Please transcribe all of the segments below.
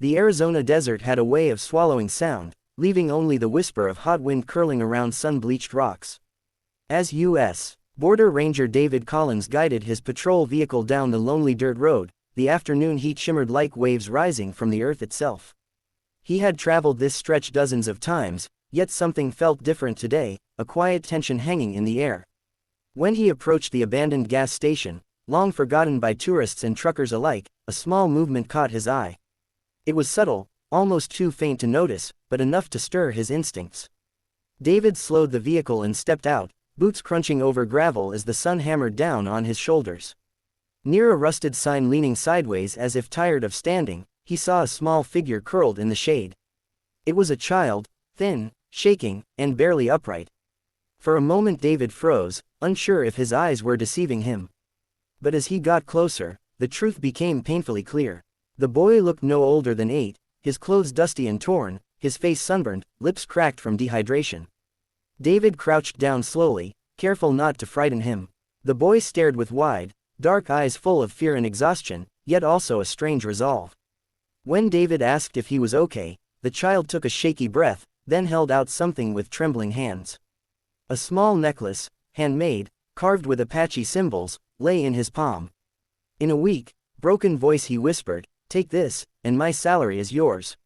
The Arizona desert had a way of swallowing sound, leaving only the whisper of hot wind curling around sun-bleached rocks. As U.S. Border Ranger David Collins guided his patrol vehicle down the lonely dirt road, the afternoon heat shimmered like waves rising from the earth itself. He had traveled this stretch dozens of times, yet something felt different today, a quiet tension hanging in the air. When he approached the abandoned gas station, long forgotten by tourists and truckers alike, a small movement caught his eye. It was subtle, almost too faint to notice, but enough to stir his instincts. David slowed the vehicle and stepped out, boots crunching over gravel as the sun hammered down on his shoulders. Near a rusted sign leaning sideways as if tired of standing, he saw a small figure curled in the shade. It was a child, thin, shaking, and barely upright. For a moment David froze, unsure if his eyes were deceiving him. But as he got closer, the truth became painfully clear. The boy looked no older than 8, his clothes dusty and torn, his face sunburned, lips cracked from dehydration. David crouched down slowly, careful not to frighten him. The boy stared with wide, dark eyes full of fear and exhaustion, yet also a strange resolve. When David asked if he was okay, the child took a shaky breath, then held out something with trembling hands. A small necklace, handmade, carved with Apache symbols, lay in his palm. In a weak, broken voice he whispered, "Take this, and my salary is yours."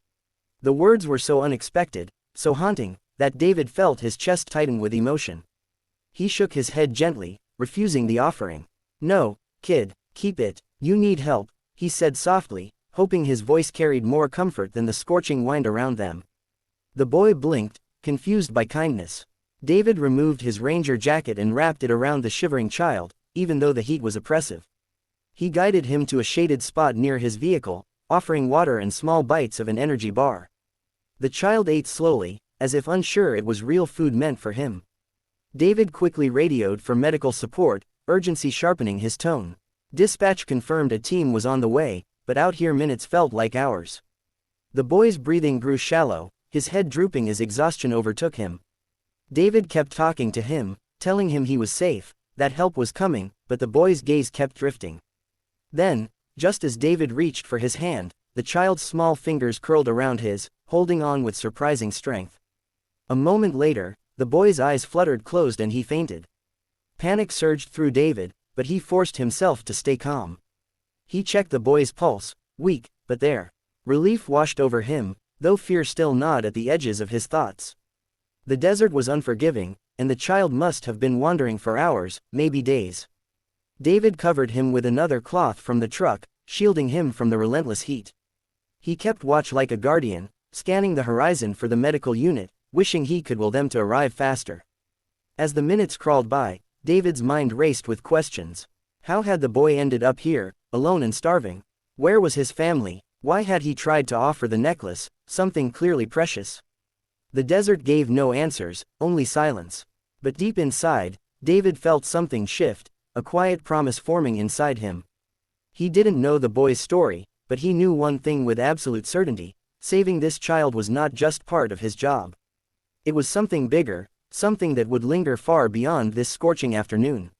The words were so unexpected, so haunting, that David felt his chest tighten with emotion. He shook his head gently, refusing the offering. "No, kid, keep it, you need help," he said softly, hoping his voice carried more comfort than the scorching wind around them. The boy blinked, confused by kindness. David removed his ranger jacket and wrapped it around the shivering child, even though the heat was oppressive. He guided him to a shaded spot near his vehicle, offering water and small bites of an energy bar. The child ate slowly, as if unsure it was real food meant for him. David quickly radioed for medical support, urgency sharpening his tone. Dispatch confirmed a team was on the way, but out here minutes felt like hours. The boy's breathing grew shallow, his head drooping as exhaustion overtook him. David kept talking to him, telling him he was safe, that help was coming, but the boy's gaze kept drifting. Then, just as David reached for his hand, the child's small fingers curled around his, holding on with surprising strength. A moment later, the boy's eyes fluttered closed and he fainted. Panic surged through David, but he forced himself to stay calm. He checked the boy's pulse, weak, but there. Relief washed over him, though fear still gnawed at the edges of his thoughts. The desert was unforgiving, and the child must have been wandering for hours, maybe days. David covered him with another cloth from the truck, shielding him from the relentless heat. He kept watch like a guardian, scanning the horizon for the medical unit, wishing he could will them to arrive faster. As the minutes crawled by, David's mind raced with questions. How had the boy ended up here, alone and starving? Where was his family? Why had he tried to offer the necklace, something clearly precious? The desert gave no answers, only silence. But deep inside, David felt something shift, a quiet promise forming inside him. He didn't know the boy's story, but he knew one thing with absolute certainty: saving this child was not just part of his job. It was something bigger, something that would linger far beyond this scorching afternoon.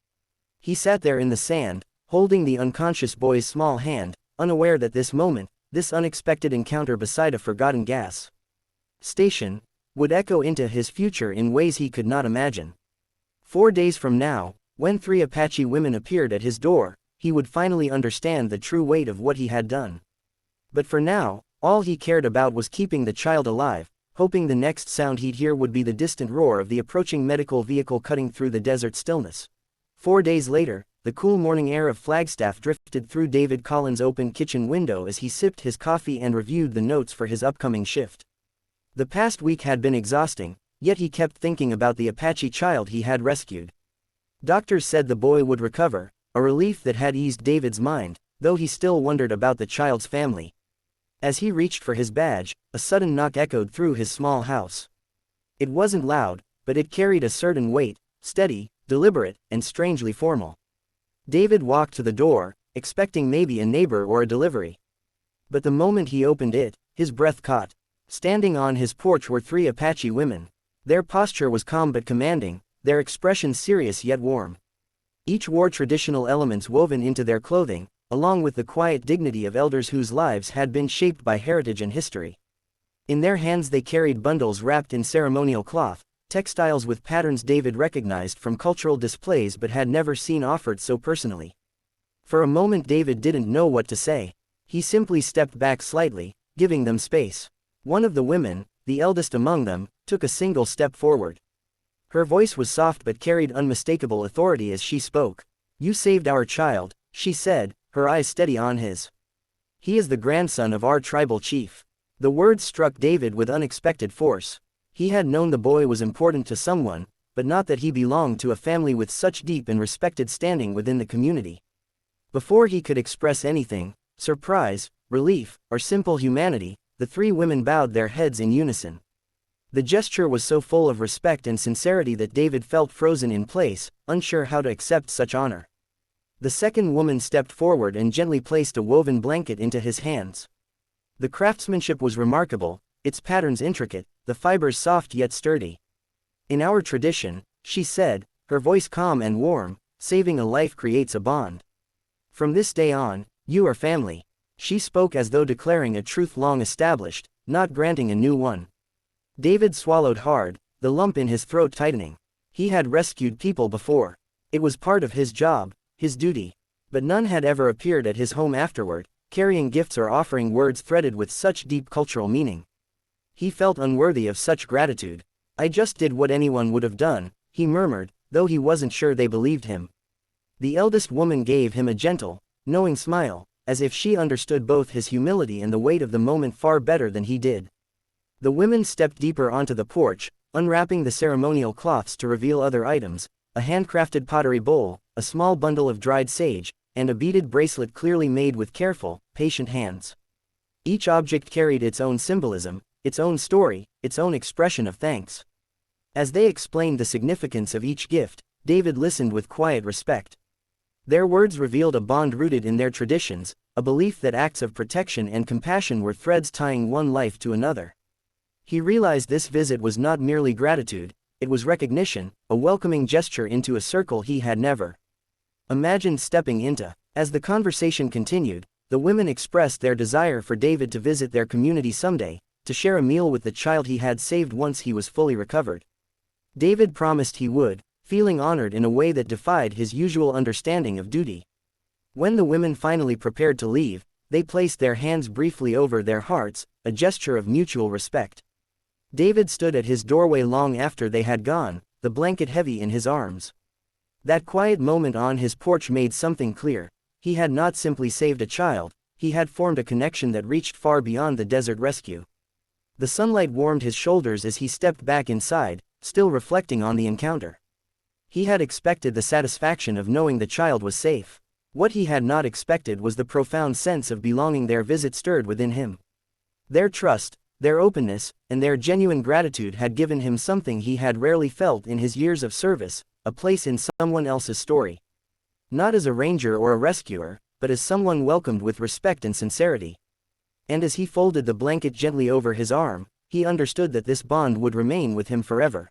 He sat there in the sand, holding the unconscious boy's small hand, unaware that this moment, this unexpected encounter beside a forgotten gas station, would echo into his future in ways he could not imagine. 4 days from now, when 3 Apache women appeared at his door, he would finally understand the true weight of what he had done. But for now, all he cared about was keeping the child alive, hoping the next sound he'd hear would be the distant roar of the approaching medical vehicle cutting through the desert stillness. 4 days later, the cool morning air of Flagstaff drifted through David Collins' open kitchen window as he sipped his coffee and reviewed the notes for his upcoming shift. The past week had been exhausting, yet he kept thinking about the Apache child he had rescued. Doctors said the boy would recover, a relief that had eased David's mind, though he still wondered about the child's family. As he reached for his badge, a sudden knock echoed through his small house. It wasn't loud, but it carried a certain weight, steady, deliberate, and strangely formal. David walked to the door, expecting maybe a neighbor or a delivery. But the moment he opened it, his breath caught. Standing on his porch were 3 Apache women. Their posture was calm but commanding, their expression serious yet warm. Each wore traditional elements woven into their clothing, along with the quiet dignity of elders whose lives had been shaped by heritage and history. In their hands they carried bundles wrapped in ceremonial cloth, textiles with patterns David recognized from cultural displays but had never seen offered so personally. For a moment David didn't know what to say. He simply stepped back slightly, giving them space. One of the women, the eldest among them, took a single step forward. Her voice was soft but carried unmistakable authority as she spoke. "You saved our child," she said, her eyes steady on his. "He is the grandson of our tribal chief." The words struck David with unexpected force. He had known the boy was important to someone, but not that he belonged to a family with such deep and respected standing within the community. Before he could express anything, surprise, relief, or simple humanity, the three women bowed their heads in unison. The gesture was so full of respect and sincerity that David felt frozen in place, unsure how to accept such honor. The second woman stepped forward and gently placed a woven blanket into his hands. The craftsmanship was remarkable, its patterns intricate, the fibers soft yet sturdy. "In our tradition," she said, her voice calm and warm, "saving a life creates a bond. From this day on, you are family." She spoke as though declaring a truth long established, not granting a new one. David swallowed hard, the lump in his throat tightening. He had rescued people before. It was part of his job, his duty. But none had ever appeared at his home afterward, carrying gifts or offering words threaded with such deep cultural meaning. He felt unworthy of such gratitude. "I just did what anyone would have done," he murmured, though he wasn't sure they believed him. The eldest woman gave him a gentle, knowing smile, as if she understood both his humility and the weight of the moment far better than he did. The women stepped deeper onto the porch, unwrapping the ceremonial cloths to reveal other items, a handcrafted pottery bowl, a small bundle of dried sage, and a beaded bracelet clearly made with careful, patient hands. Each object carried its own symbolism, its own story, its own expression of thanks. As they explained the significance of each gift, David listened with quiet respect. Their words revealed a bond rooted in their traditions, a belief that acts of protection and compassion were threads tying one life to another. He realized this visit was not merely gratitude, it was recognition, a welcoming gesture into a circle he had never imagined stepping into. As the conversation continued, the women expressed their desire for David to visit their community someday, to share a meal with the child he had saved once he was fully recovered. David promised he would, feeling honored in a way that defied his usual understanding of duty. When the women finally prepared to leave, they placed their hands briefly over their hearts, a gesture of mutual respect. David stood at his doorway long after they had gone, the blanket heavy in his arms. That quiet moment on his porch made something clear. He had not simply saved a child, he had formed a connection that reached far beyond the desert rescue. The sunlight warmed his shoulders as he stepped back inside, still reflecting on the encounter. He had expected the satisfaction of knowing the child was safe. What he had not expected was the profound sense of belonging their visit stirred within him. Their trust, their openness, and their genuine gratitude had given him something he had rarely felt in his years of service, a place in someone else's story. Not as a ranger or a rescuer, but as someone welcomed with respect and sincerity. And as he folded the blanket gently over his arm, he understood that this bond would remain with him forever.